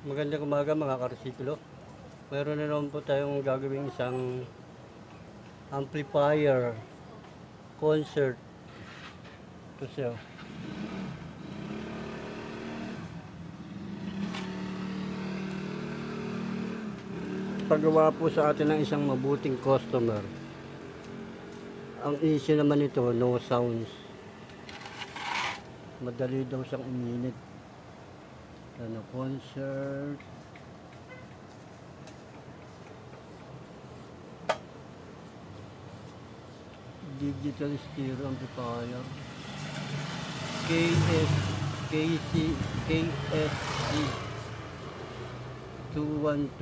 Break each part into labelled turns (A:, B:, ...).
A: Magandang umaga mga karsiklo. Mayroon na naman po tayong gagawing isang amplifier concert to sell. Paggawa po sa atin ng isang mabuting customer. Ang issue naman ito, no sounds. Madali daw siyang uminit. Ano, concert. Digital stereo amplifier. KSG 212.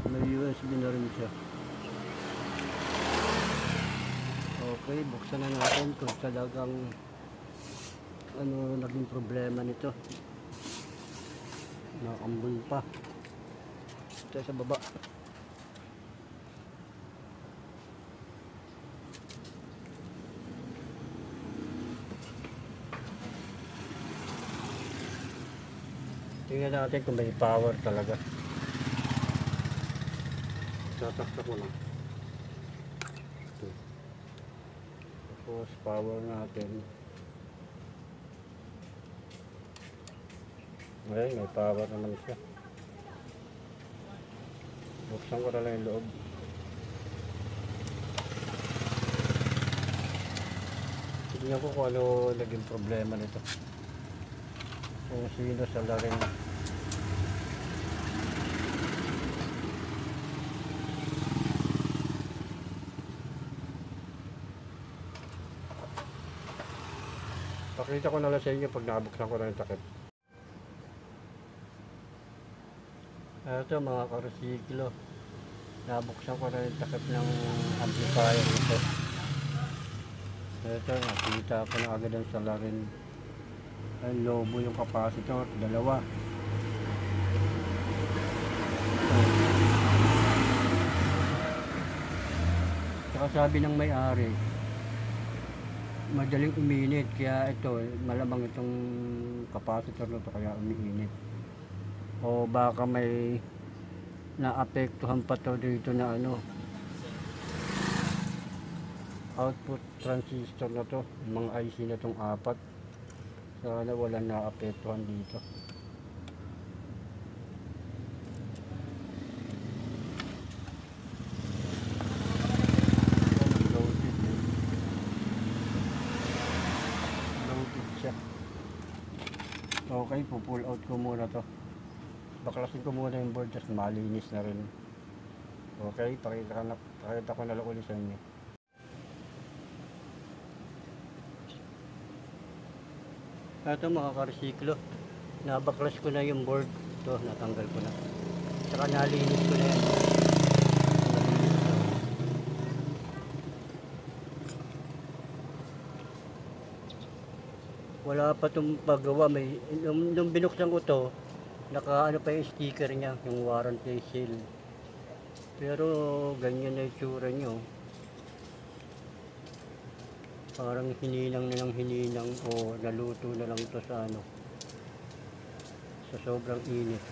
A: May USB na rin siya. Okay, buksan na natin kung talagang ano naging problema nito. Nakambul pa. Ito sa baba. Tingnan natin kung may power talaga. Tatakta ko lang. Ito. Tapos power natin. Ngayon, may power naman siya. Buksan ko na lang yung loob. Tignan ko kung ano naging problema nito. Kung sino sa laring. Pakita ko na lang sa inyo pag nabuksan ko na yung takip. Ito mga karusiklo, nabuksan ko na yung takip ng amplifier nito. Ito, nakita ko na agad ang salarin. Ay, lobo yung capacitor, dalawa. Saka sabi ng may-ari, madaling uminit, kaya ito, malamang itong capacitor na ito kaya umiinit. O baka may naapektuhan pa to dito na ano, output transistor na to, mga IC na tong apat. Sana wala naapektuhan dito. Loaded siya. Okay, pull out ko muna to. Baklasin ko muna yung board, tapos malinis na rin. Okay, pakita ko na lang ulit sa inyo. Ito mga karsiklo, nabaklas ko na yung board. Ito, natanggal ko na. Saka nalinis ko na yan. Wala pa itong paggawa. Nung binuksan ko to, naka ano pa yung sticker niya, yung warranty seal. Pero ganyan na itsura nyo. Parang hininang na ng hininang o naluto na lang ito sa ano, sa sobrang init.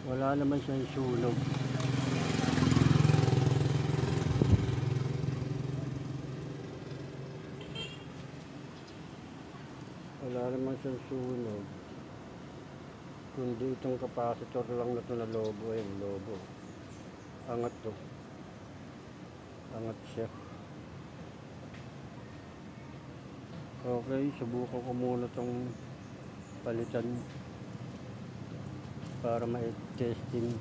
A: Wala naman siyang sunog. Wala naman siyang sunog. Kundi itong capacitor lang na ito na lobo. Ayun, lobo. Angat to. Angat siya. Okay, subukan ko muna itong palitan para ma-testing.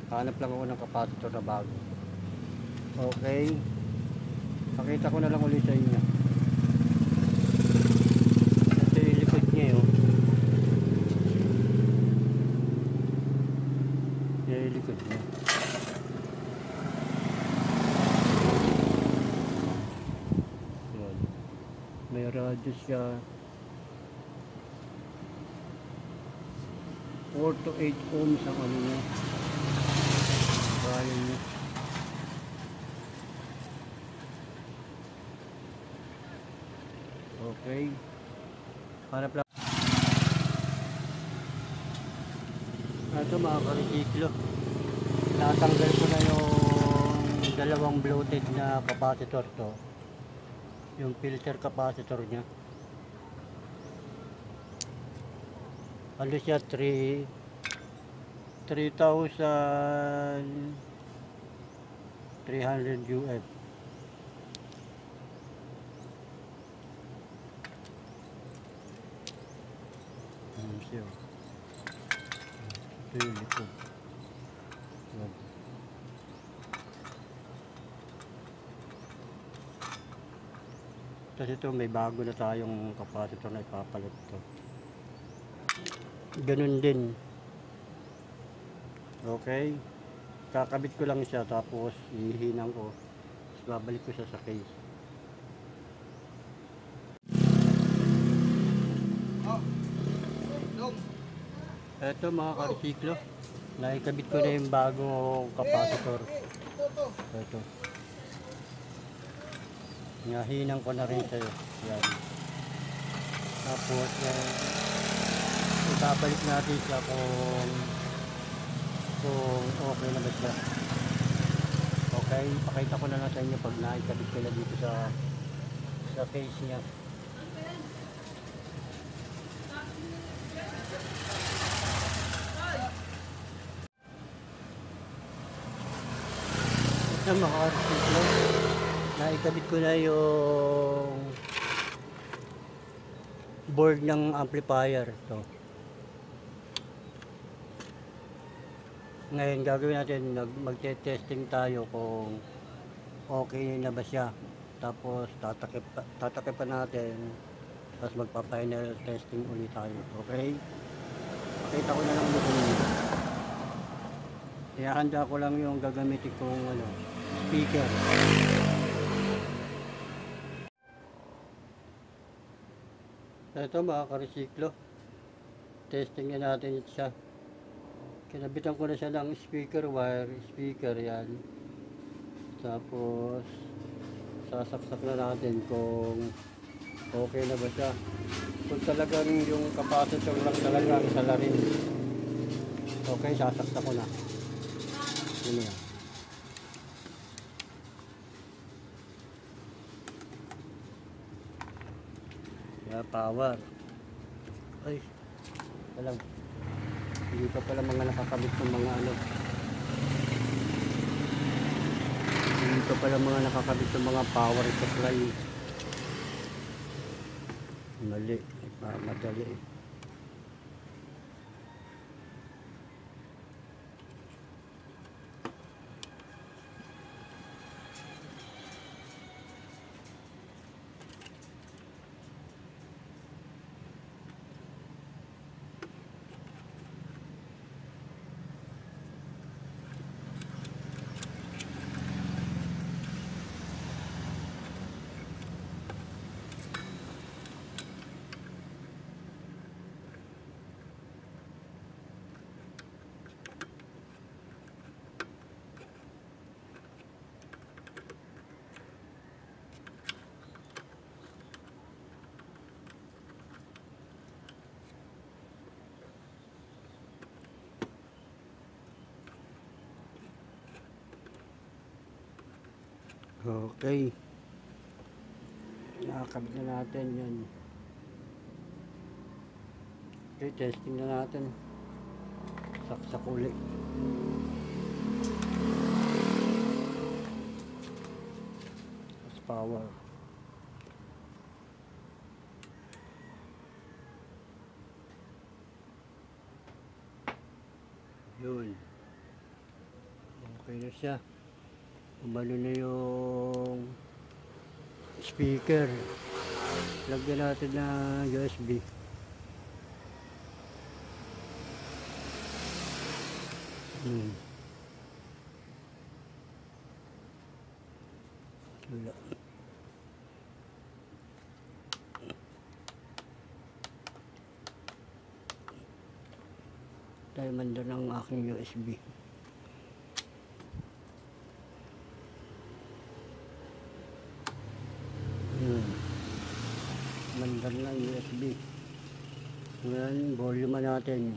A: Hanap lang ako ng capacitor na bago. Okay, pakita ko na lang ulit sa inyo. Ito yung likod niya yun. Yan yung likod niya. Yan. May radyo siya. 4 to 8 ohms ang ano niya. Kaya niya. Okay. Hanap lang. Ito mga ka-resiklo. Natanggal ko na yung dalawang bloated na capacitor to. Yung filter capacitor nya. Ano siya? 3,300 UF. Siya. Ito yung likod. Yan. Tapos ito may bago na tayong capacitor na ipapalit ito. Ganun din. Okay. Kakabit ko lang siya tapos ihinang ko. Tapos babalik ko siya sa case. Ito mga ka-resiklo, naikabit ko na yung bagong capacitor. Ito. Nahinang ko na rin sa'yo. Yan. Tapos, ibabalik natin siya kung okay na ba siya. Okay, pakita ko na lang sa inyo pag naikabit ko na dito sa case niya. Mga ka-resiklo, naikabit ko na yung board ng amplifier ito. Ngayon gagawin natin, magte-testing tayo kung okay na ba siya, tapos tatakip pa natin, tapos magpa-final testing ulit tayo. Okay, pakita ko na lang dito. Ihahanda ko lang yung gagamitin kong speaker. Ito mga ka-resiklo, testing na natin siya. Kinabitan ko na siya ng speaker wire, speaker yan. Tapos sasaksak na natin kung okay na ba siya. Kung talagang yung capacitor lang talaga ang salarin, okay, sasaksak ko na. Yun yan. Power. Ay, alam. Hindi pa pala mga nakakabit ng mga Hindi pa pala mga nakakabit ng mga power supply. Mali. Madali eh. Okay. Nakakabit na natin yun. Okay, testing na natin. Saksak ulit. As power. Yun. Okay na siya. Umano na yung speaker. Lagyan natin na USB. Wala. Tayo manda ng aking USB. Manda. Under na USB. Ngayon, volume natin.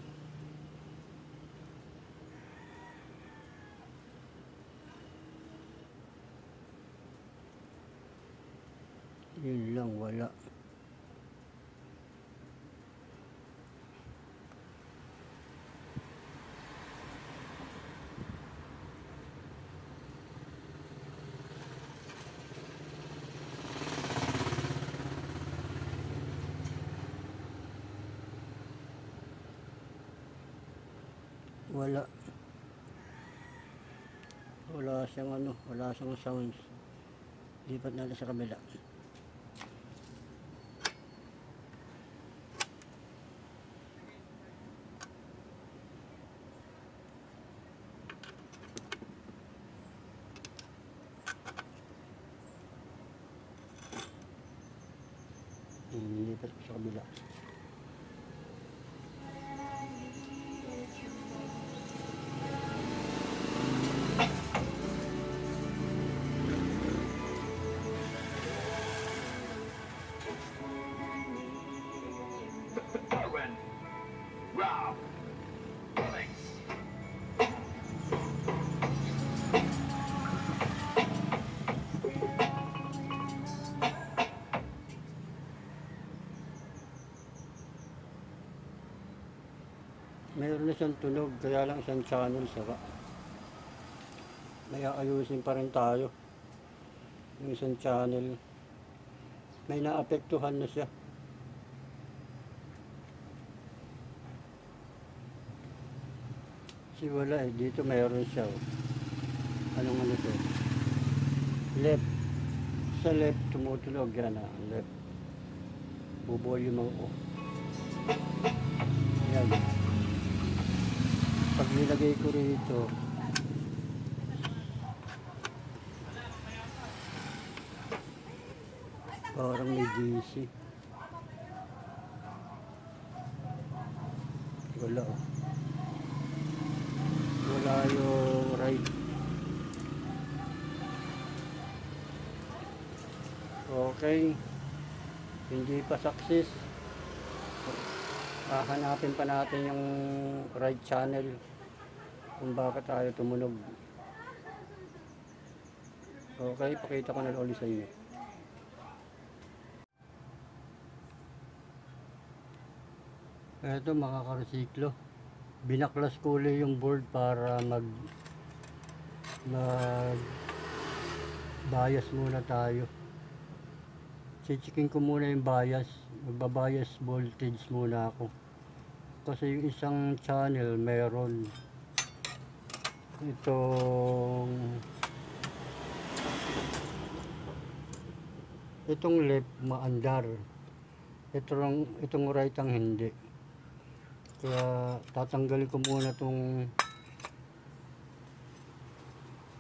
A: Yun lang, wala. Wala. Wala siyang ano, wala siyang sounds. Lipat natin sa kabila. Lipat ko sa kabila. Mayroon na siyang tunog, kaya lang isang channel saka. May aayusin pa rin tayo. Yung isang channel, may naapektuhan na siya. Kasi wala eh, dito mayroon siya. Anong ano to? Left. Sa left, tumutunog yan ah. Left. Buvolume ako. Yan. Pag nilagay ko rito, parang may DC. Wala oh. Wala yung right. Okay. Hindi pa success. Hanapin pa natin yung right channel kung bakit tayo tumunog. Okay, pakita ko na ulit sa inyo. Ito mga karesiklo, binaklas ko ulit yung board para mag bias muna tayo. Chichikin ko muna yung bias, magbabias voltage muna ako. Kasi yung isang channel meron itong left maandar, itong right ang hindi. Kaya tatanggalin ko muna itong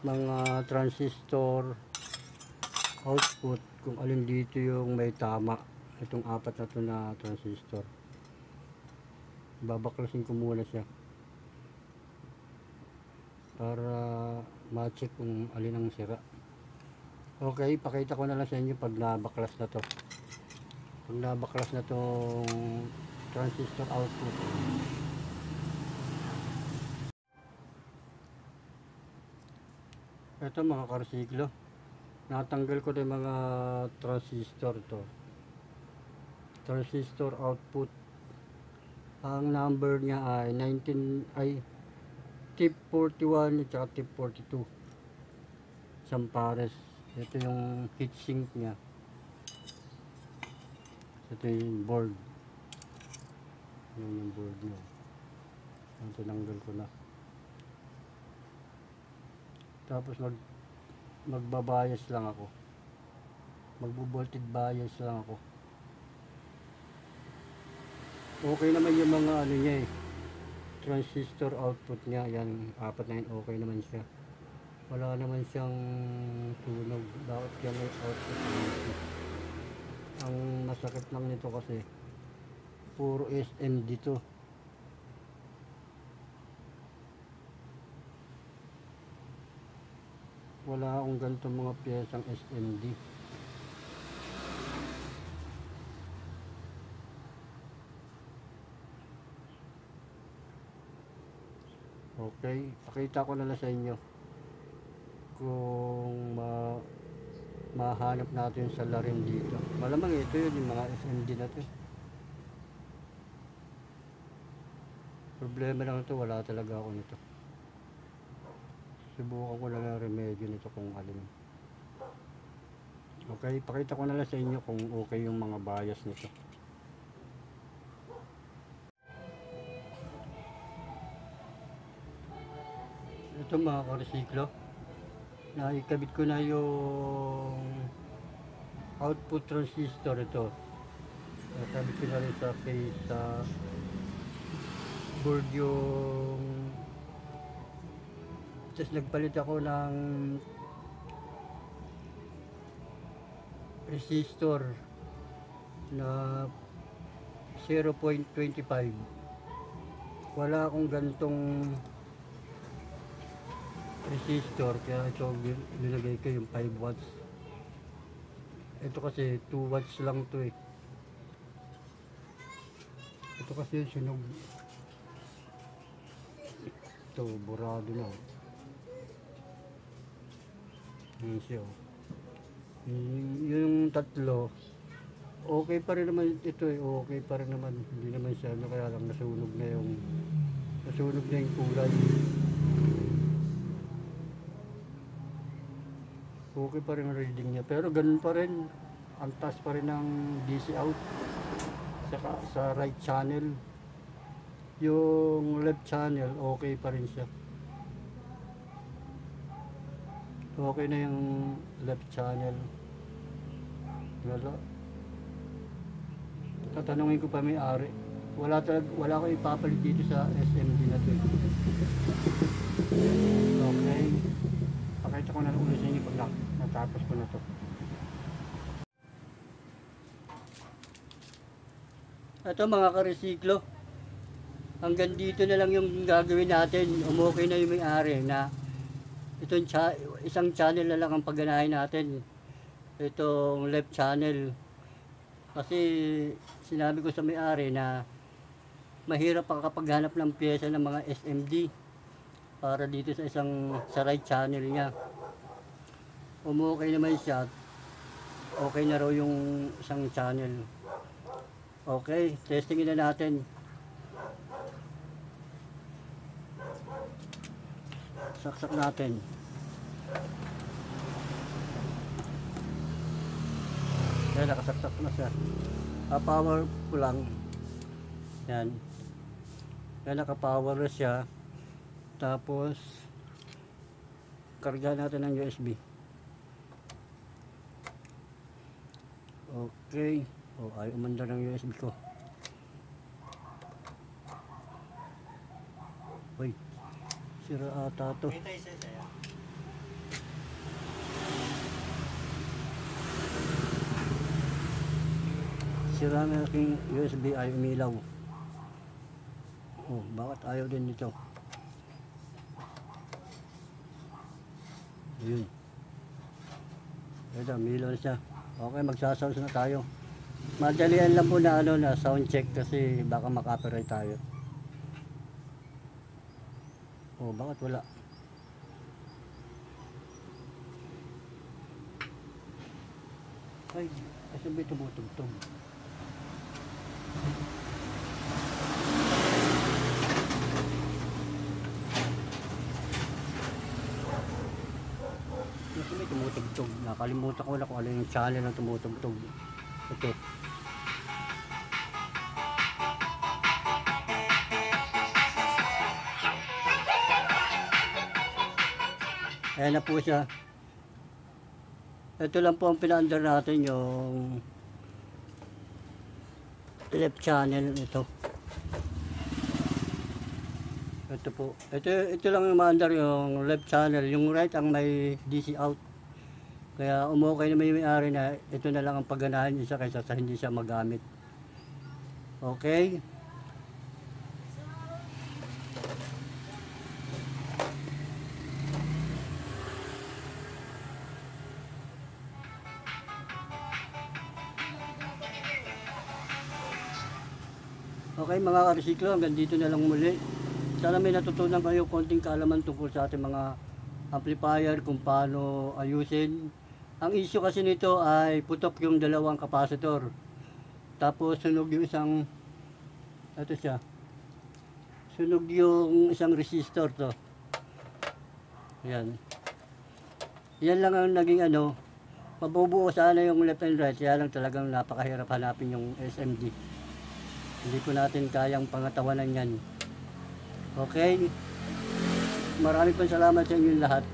A: mga transistor output kung alin dito yung may tama. Itong apat na ito na transistor, babaklasin ko muna siya para ma-check kung alin ang sira. Okay, pakita ko na lang sa inyo pag nabaklas na to. Pag nabaklas na tong transistor output. Ito mga karsiklo, natanggal ko na mga transistor to. Transistor output, ang number niya ay tip 41 at tip 42 isang pares. Ito yung heatsink niya, ito yung board. Yan yung board niya. Tinanggal ko na. Tapos magbabias lang ako, magbo-voltage bias lang ako. Okay naman yung mga ano niya eh, transistor output niya. Yan, apat na yun, okay naman siya. Wala naman siyang tunog. Bakit yan may output niya? Ang masakit lang nito kasi puro SMD to. Wala akong ganitong mga piyesang SMD. Okay, pakita ko na lang sa inyo kung mahanap natin sa larin dito. Malamang ito yun, yung mga SMD na to. Problema lang ito, wala talaga ako nito. Subukan ko lang ang remedyo nito kung alin. Okay, pakita ko na lang sa inyo kung okay yung mga bias nito. Ito mga karesiklo, naikabit ko na yung output transistor ito. Nakabit ko na rin sa case sa board yung, tapos nagpalit ako ng resistor na 0.25. Wala akong gantong resistor, kaya ito nilagay ko yung 5 watts. Ito kasi 2 watts lang to eh. Ito kasi sunog. Ito burado na. Yun siya. Yung tatlo okay pa rin naman ito eh. Okay pa rin naman. Hindi naman siya ano, kaya lang nasunog na yung kulay. Okay pa rin ang reading niya, pero ganun pa rin, ang taas pa rin ng DC out saka sa right channel. Yung left channel okay pa rin siya, okay na yung left channel. Tatanungin ko pa may-ari, wala ko ipapalit dito sa SMD na to. Okay, pakita ko na ulit sa inyo pag natapos ko na to. Ito mga karesiklo, hanggang dito na lang yung gagawin natin. Okay na yung may-ari na itong isang channel na lang ang pagganahin natin, itong left channel. Kasi sinabi ko sa may-ari na mahirap pa kapag hanap ng pyesa ng mga SMD para dito sa right channel niya. Okay naman siya, okay na raw yung isang channel. Okay, testingin na natin. Saksak natin. Yan, nakasaksak na siya. Power ko lang. Yan. Yan, nakapower na siya. Tapos karga natin ng USB. Okay. Ay umandar ng USB ko. Uy, sira ata to. Sira na aking USB, ay umilaw. Bakit ayaw din nito? Ayun. Ito, umilaw na siya. Okay, magsasounds na tayo. Madalian lang po na na sound check kasi baka maka-copyright tayo. Bakit wala? Ay, sabi tumutugtog. Sabi tumutugtog. Nakalimutan ko na kung ano yung channel na tumutugtog. Ito. Ayan na po siya. Ito lang po ang pina-under natin, yung left channel ito. Ito po. Ito lang yung ma-under, yung left channel. Yung right ang may DC out. Kaya umukay naman yung may-ari na ito na lang ang pagganahan niya kaysa sa hindi siya magamit. Okay. Okay mga karesiklo, hanggang dito na lang muli. Sana may natutunan kayo konting kaalaman tungkol sa ating mga amplifier, kung paano ayusin. Ang issue kasi nito ay putok yung dalawang capacitor. Tapos sunog yung isang, ito siya, sunog yung isang resistor to. Yan. Yan lang ang naging ano, mabubuo sana yung left and right, kaya lang talagang napakahirap hanapin yung SMD. Hindi ko natin kayang pangatawanan yan. Okay? Maraming salamat sa inyong lahat.